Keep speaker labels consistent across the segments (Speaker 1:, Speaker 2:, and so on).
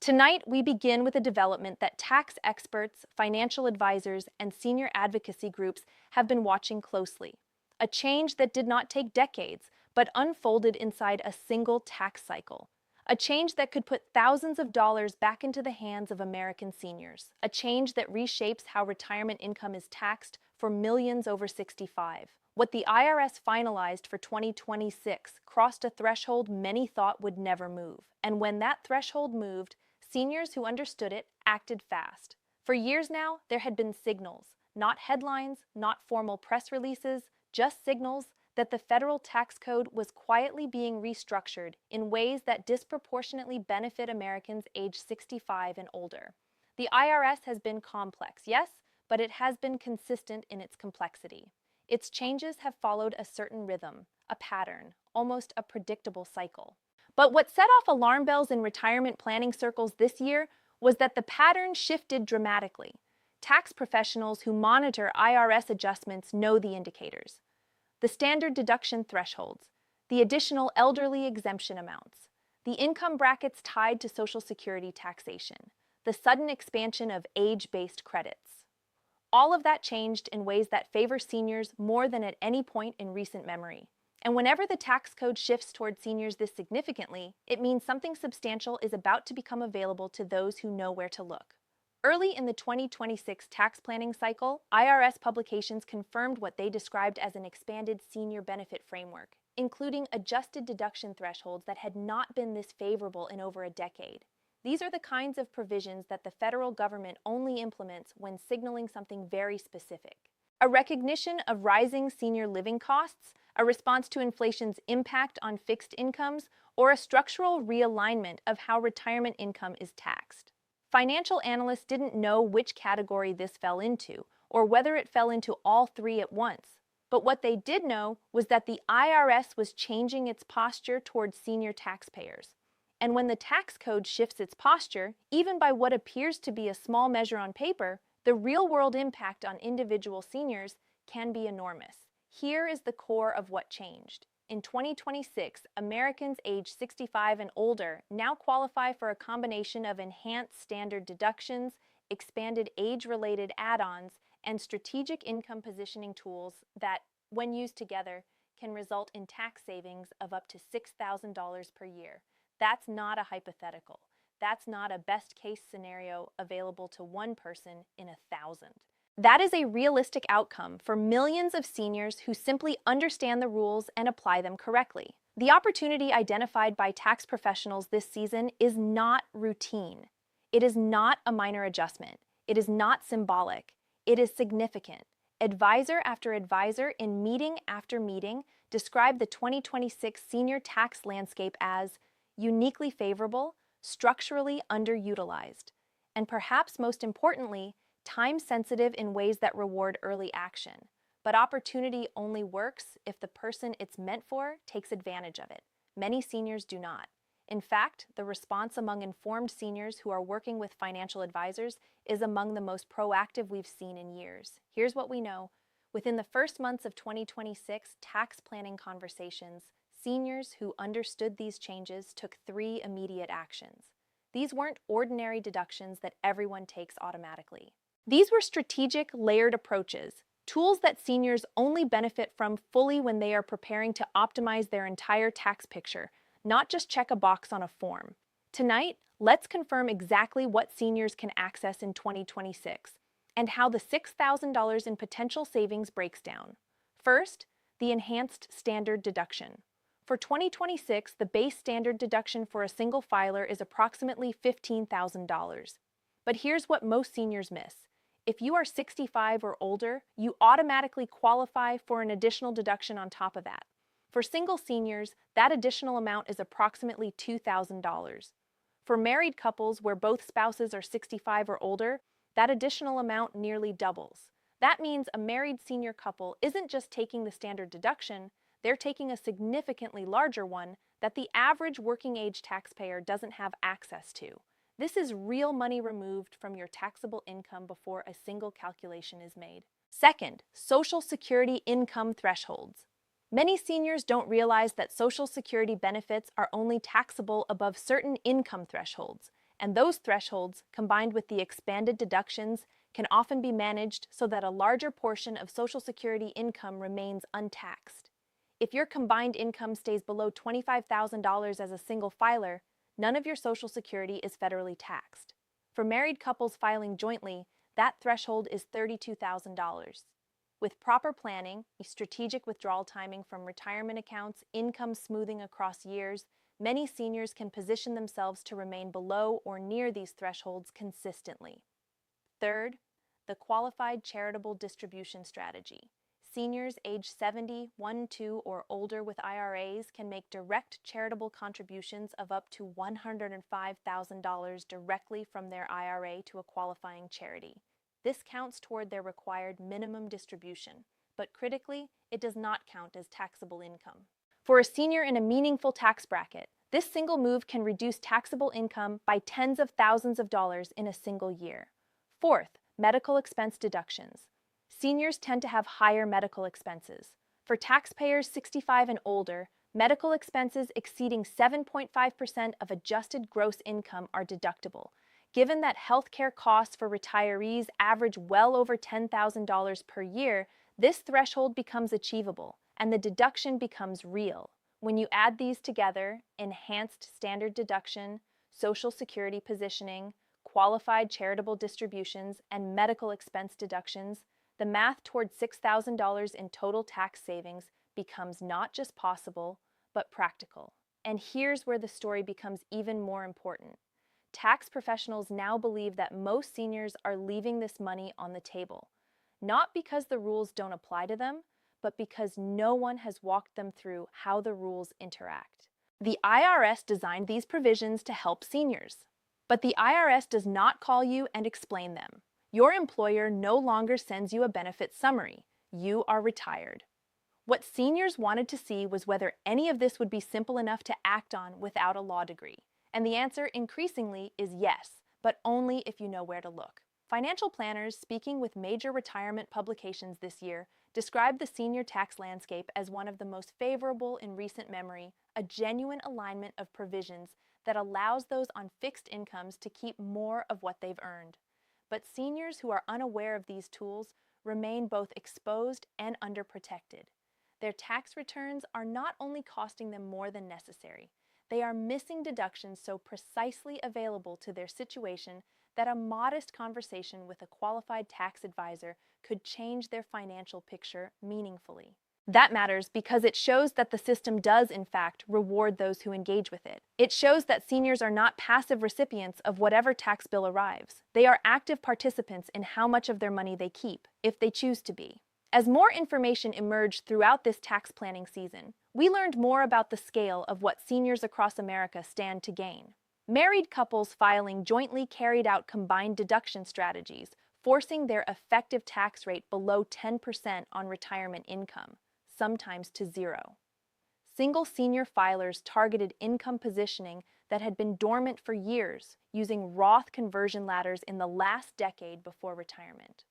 Speaker 1: Tonight, we begin with a development that tax experts, financial advisors, and senior advocacy groups have been watching closely. A change that did not take decades, but unfolded inside a single tax cycle. A change that could put thousands of dollars back into the hands of American seniors. A change that reshapes how retirement income is taxed for millions over 65. What the IRS finalized for 2026 crossed a threshold many thought would never move. And when that threshold moved, seniors who understood it acted fast. For years now, there had been signals, not headlines, not formal press releases, just signals that the federal tax code was quietly being restructured in ways that disproportionately benefit Americans age 65 and older. The IRS has been complex, yes, but it has been consistent in its complexity. Its changes have followed a certain rhythm, a pattern, almost a predictable cycle. But what set off alarm bells in retirement planning circles this year was that the pattern shifted dramatically. Tax professionals who monitor IRS adjustments know the indicators. The standard deduction thresholds, the additional elderly exemption amounts, the income brackets tied to Social Security taxation, the sudden expansion of age-based credits. All of that changed in ways that favor seniors more than at any point in recent memory. And whenever the tax code shifts toward seniors this significantly, it means something substantial is about to become available to those who know where to look. Early in the 2026 tax planning cycle, IRS publications confirmed what they described as an expanded senior benefit framework, including adjusted deduction thresholds that had not been this favorable in over a decade. These are the kinds of provisions that the federal government only implements when signaling something very specific. A recognition of rising senior living costs, a response to inflation's impact on fixed incomes, or a structural realignment of how retirement income is taxed. Financial analysts didn't know which category this fell into, or whether it fell into all three at once. But what they did know was that the IRS was changing its posture towards senior taxpayers. And when the tax code shifts its posture, even by what appears to be a small measure on paper, the real-world impact on individual seniors can be enormous. Here is the core of what changed. In 2026, Americans aged 65 and older now qualify for a combination of enhanced standard deductions, expanded age-related add-ons, and strategic income positioning tools that, when used together, can result in tax savings of up to $6,000 per year. That's not a hypothetical. That's not a best-case scenario available to one person in 1,000. That is a realistic outcome for millions of seniors who simply understand the rules and apply them correctly. The opportunity identified by tax professionals this season is not routine. It is not a minor adjustment. It is not symbolic. It is significant. Advisor after advisor in meeting after meeting described the 2026 senior tax landscape as uniquely favorable, structurally underutilized, and perhaps most importantly, time-sensitive in ways that reward early action. But opportunity only works if the person it's meant for takes advantage of it. Many seniors do not. In fact, the response among informed seniors who are working with financial advisors is among the most proactive we've seen in years. Here's what we know. Within the first months of 2026 tax planning conversations, seniors who understood these changes took 3 immediate actions. These weren't ordinary deductions that everyone takes automatically. These were strategic, layered approaches, tools that seniors only benefit from fully when they are preparing to optimize their entire tax picture, not just check a box on a form. Tonight, let's confirm exactly what seniors can access in 2026 and how the $6,000 in potential savings breaks down. First, the enhanced standard deduction. For 2026, the base standard deduction for a single filer is approximately $15,000. But here's what most seniors miss. If you are 65 or older, you automatically qualify for an additional deduction on top of that. For single seniors, that additional amount is approximately $2,000. For married couples where both spouses are 65 or older, that additional amount nearly doubles. That means a married senior couple isn't just taking the standard deduction, they're taking a significantly larger one that the average working-age taxpayer doesn't have access to. This is real money removed from your taxable income before a single calculation is made. Second, Social Security income thresholds. Many seniors don't realize that Social Security benefits are only taxable above certain income thresholds, And those thresholds, combined with the expanded deductions, can often be managed so that a larger portion of Social Security income remains untaxed. If your combined income stays below $25,000 as a single filer, none of your Social Security is federally taxed. For married couples filing jointly, that threshold is $32,000. With proper planning, a strategic withdrawal timing from retirement accounts, income smoothing across years, many seniors can position themselves to remain below or near these thresholds consistently. Third, the qualified charitable distribution strategy. Seniors age 70, 1, 2, or older with IRAs can make direct charitable contributions of up to $105,000 directly from their IRA to a qualifying charity. This counts toward their required minimum distribution, but critically, it does not count as taxable income. For a senior in a meaningful tax bracket, this single move can reduce taxable income by tens of thousands of dollars in a single year. Fourth, medical expense deductions. Seniors tend to have higher medical expenses. For taxpayers 65 and older, medical expenses exceeding 7.5% of adjusted gross income are deductible. Given that healthcare costs for retirees average well over $10,000 per year, this threshold becomes achievable, and the deduction becomes real. When you add these together, enhanced standard deduction, Social Security positioning, qualified charitable distributions, and medical expense deductions, the math toward $6,000 in total tax savings becomes not just possible, but practical. And here's where the story becomes even more important. Tax professionals now believe that most seniors are leaving this money on the table, not because the rules don't apply to them, but because no one has walked them through how the rules interact. The IRS designed these provisions to help seniors, but the IRS does not call you and explain them. Your employer no longer sends you a benefit summary. You are retired. What seniors wanted to see was whether any of this would be simple enough to act on without a law degree. And the answer increasingly is yes, but only if you know where to look. Financial planners speaking with major retirement publications this year described the senior tax landscape as one of the most favorable in recent memory, a genuine alignment of provisions that allows those on fixed incomes to keep more of what they've earned. But seniors who are unaware of these tools remain both exposed and underprotected. Their tax returns are not only costing them more than necessary, they are missing deductions so precisely available to their situation that a modest conversation with a qualified tax advisor could change their financial picture meaningfully. That matters because it shows that the system does, in fact, reward those who engage with it. It shows that seniors are not passive recipients of whatever tax bill arrives. They are active participants in how much of their money they keep, if they choose to be. As more information emerged throughout this tax planning season, we learned more about the scale of what seniors across America stand to gain. Married couples filing jointly carried out combined deduction strategies, forcing their effective tax rate below 10% on retirement income, sometimes to zero. Single senior filers targeted income positioning that had been dormant for years, using Roth conversion ladders in the last decade before retirement.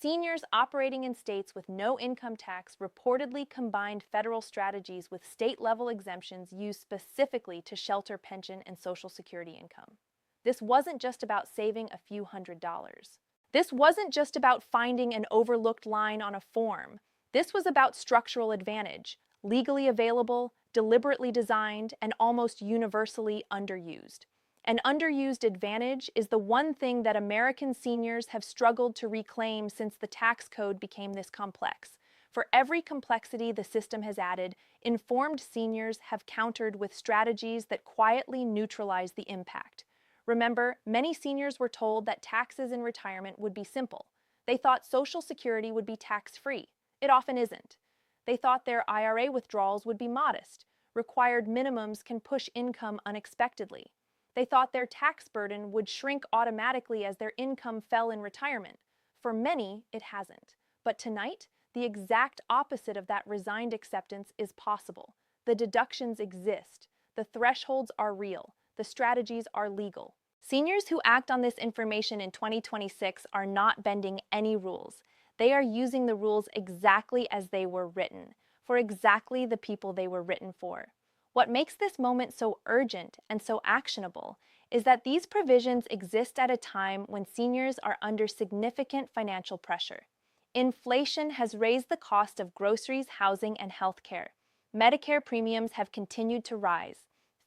Speaker 1: Seniors operating in states with no income tax reportedly combined federal strategies with state-level exemptions used specifically to shelter pension and Social Security income. This wasn't just about saving a few $100s. This wasn't just about finding an overlooked line on a form. This was about structural advantage, legally available, deliberately designed, and almost universally underused. An underused advantage is the one thing that American seniors have struggled to reclaim since the tax code became this complex. For every complexity the system has added, informed seniors have countered with strategies that quietly neutralize the impact. Remember, many seniors were told that taxes in retirement would be simple. They thought Social Security would be tax-free. It often isn't. They thought their IRA withdrawals would be modest. Required minimums can push income unexpectedly. They thought their tax burden would shrink automatically as their income fell in retirement. For many, it hasn't. But tonight, the exact opposite of that resigned acceptance is possible. The deductions exist. The thresholds are real. The strategies are legal. Seniors who act on this information in 2026 are not bending any rules. They are using the rules exactly as they were written, for exactly the people they were written for. What makes this moment so urgent and so actionable is that these provisions exist at a time when seniors are under significant financial pressure. Inflation has raised the cost of groceries, housing, and healthcare. Medicare premiums have continued to rise.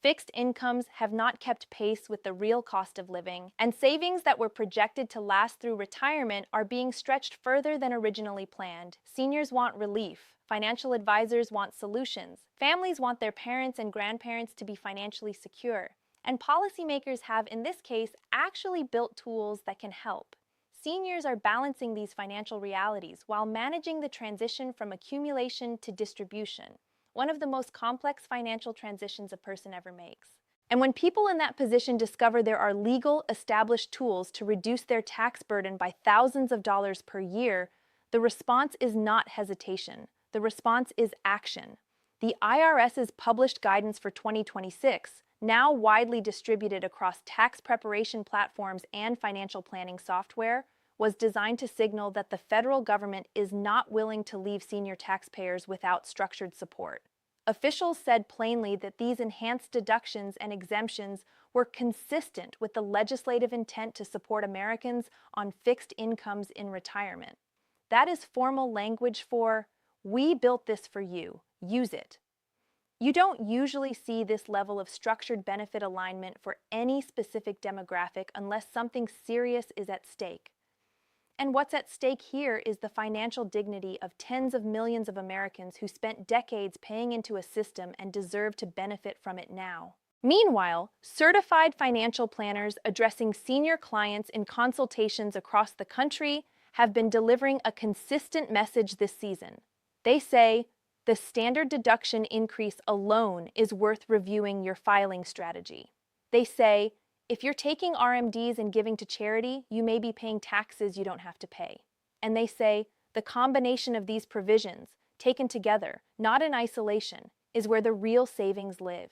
Speaker 1: Fixed incomes have not kept pace with the real cost of living, and savings that were projected to last through retirement are being stretched further than originally planned. Seniors want relief. Financial advisors want solutions. Families want their parents and grandparents to be financially secure. And policymakers have, in this case, actually built tools that can help. Seniors are balancing these financial realities while managing the transition from accumulation to distribution, one of the most complex financial transitions a person ever makes. And when people in that position discover there are legal, established tools to reduce their tax burden by thousands of dollars per year, the response is not hesitation. The response is action. The IRS's published guidance for 2026, now widely distributed across tax preparation platforms and financial planning software, was designed to signal that the federal government is not willing to leave senior taxpayers without structured support. Officials said plainly that these enhanced deductions and exemptions were consistent with the legislative intent to support Americans on fixed incomes in retirement. That is formal language for, "We built this for you, use it." You don't usually see this level of structured benefit alignment for any specific demographic unless something serious is at stake. And what's at stake here is the financial dignity of tens of millions of Americans who spent decades paying into a system and deserve to benefit from it now. Meanwhile, certified financial planners addressing senior clients in consultations across the country have been delivering a consistent message this season. They say, the standard deduction increase alone is worth reviewing your filing strategy. They say, if you're taking RMDs and giving to charity, you may be paying taxes you don't have to pay. And they say, the combination of these provisions, taken together, not in isolation, is where the real savings live.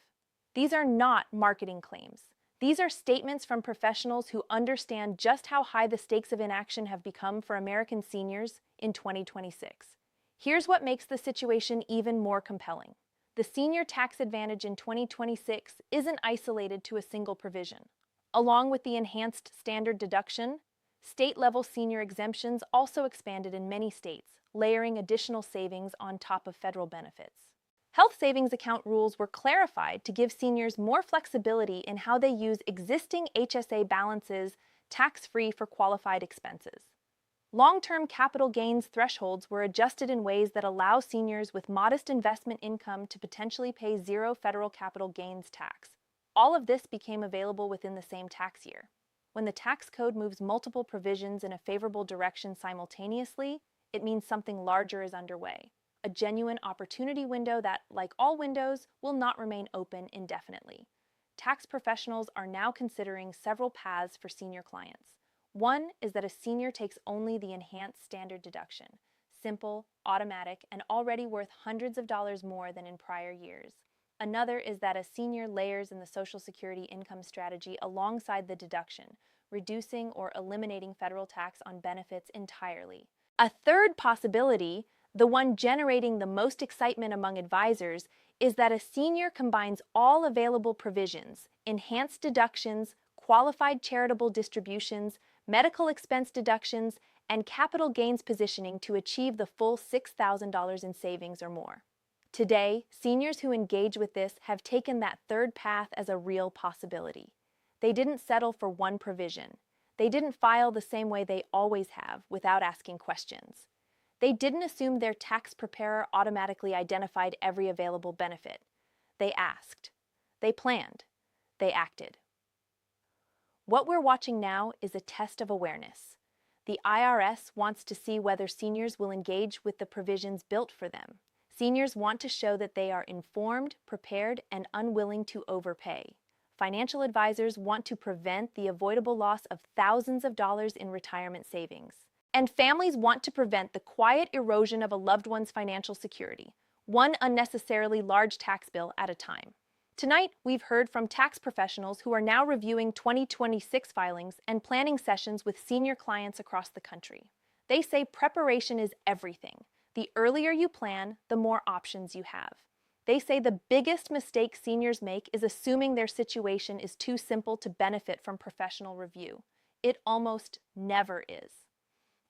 Speaker 1: These are not marketing claims. These are statements from professionals who understand just how high the stakes of inaction have become for American seniors in 2026. Here's what makes the situation even more compelling. The senior tax advantage in 2026 isn't isolated to a single provision. Along with the enhanced standard deduction, state-level senior exemptions also expanded in many states, layering additional savings on top of federal benefits. Health savings account rules were clarified to give seniors more flexibility in how they use existing HSA balances tax-free for qualified expenses. Long-term capital gains thresholds were adjusted in ways that allow seniors with modest investment income to potentially pay zero federal capital gains tax. All of this became available within the same tax year. When the tax code moves multiple provisions in a favorable direction simultaneously, it means something larger is underway. A genuine opportunity window that, like all windows, will not remain open indefinitely. Tax professionals are now considering several paths for senior clients. One is that a senior takes only the enhanced standard deduction, simple, automatic, and already worth hundreds of dollars more than in prior years. Another is that a senior layers in the Social Security income strategy alongside the deduction, reducing or eliminating federal tax on benefits entirely. A third possibility, the one generating the most excitement among advisors, is that a senior combines all available provisions, enhanced deductions, qualified charitable distributions, medical expense deductions, and capital gains positioning to achieve the full $6,000 in savings or more. Today, seniors who engage with this have taken that third path as a real possibility. They didn't settle for one provision. They didn't file the same way they always have without asking questions. They didn't assume their tax preparer automatically identified every available benefit. They asked. They planned. They acted. What we're watching now is a test of awareness. The IRS wants to see whether seniors will engage with the provisions built for them. Seniors want to show that they are informed, prepared, and unwilling to overpay. Financial advisors want to prevent the avoidable loss of thousands of dollars in retirement savings. And families want to prevent the quiet erosion of a loved one's financial security, one unnecessarily large tax bill at a time. Tonight, we've heard from tax professionals who are now reviewing 2026 filings and planning sessions with senior clients across the country. They say preparation is everything. The earlier you plan, the more options you have. They say the biggest mistake seniors make is assuming their situation is too simple to benefit from professional review. It almost never is.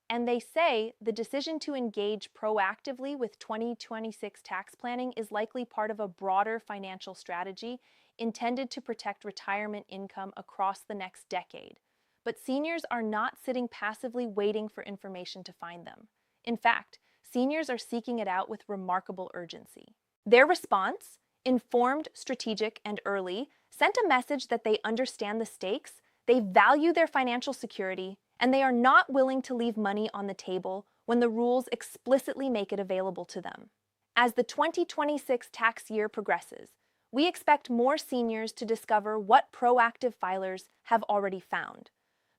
Speaker 1: And they say the decision to engage proactively with 2026 tax planning is likely part of a broader financial strategy intended to protect retirement income across the next decade. But seniors are not sitting passively waiting for information to find them. In fact, seniors are seeking it out with remarkable urgency. Their response, informed, strategic, and early, sent a message that they understand the stakes, they value their financial security, and they are not willing to leave money on the table when the rules explicitly make it available to them. As the 2026 tax year progresses, we expect more seniors to discover what proactive filers have already found.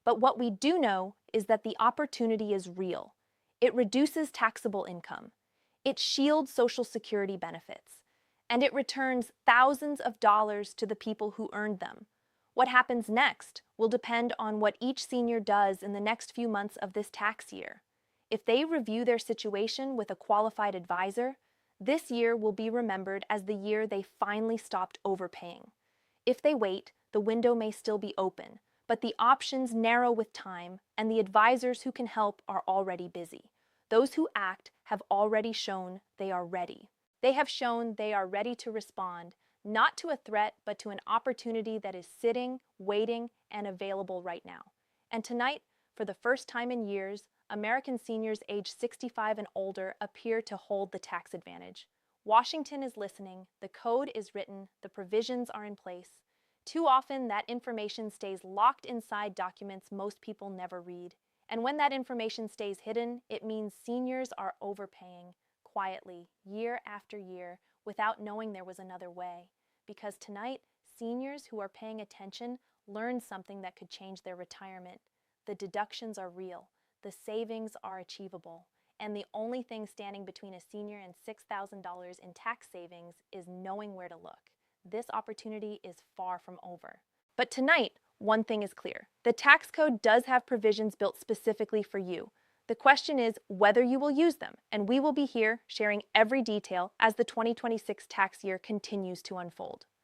Speaker 1: But what we do know is that the opportunity is real. It reduces taxable income. It shields Social Security benefits. And it returns thousands of dollars to the people who earned them. What happens next will depend on what each senior does in the next few months of this tax year. If they review their situation with a qualified advisor, this year will be remembered as the year they finally stopped overpaying. If they wait, the window may still be open, but the options narrow with time, and the advisors who can help are already busy. Those who act have already shown they are ready. They have shown they are ready to respond, not to a threat, but to an opportunity that is sitting, waiting, and available right now. And tonight, for the first time in years, American seniors age 65 and older appear to hold the tax advantage. Washington is listening, the code is written, the provisions are in place. Too often, that information stays locked inside documents most people never read. And when that information stays hidden, it means seniors are overpaying, quietly, year after year, without knowing there was another way. Because tonight, seniors who are paying attention learn something that could change their retirement. The deductions are real, the savings are achievable, and the only thing standing between a senior and $6,000 in tax savings is knowing where to look. This opportunity is far from over. But tonight, one thing is clear. The tax code does have provisions built specifically for you. The question is whether you will use them, and we will be here sharing every detail as the 2026 tax year continues to unfold.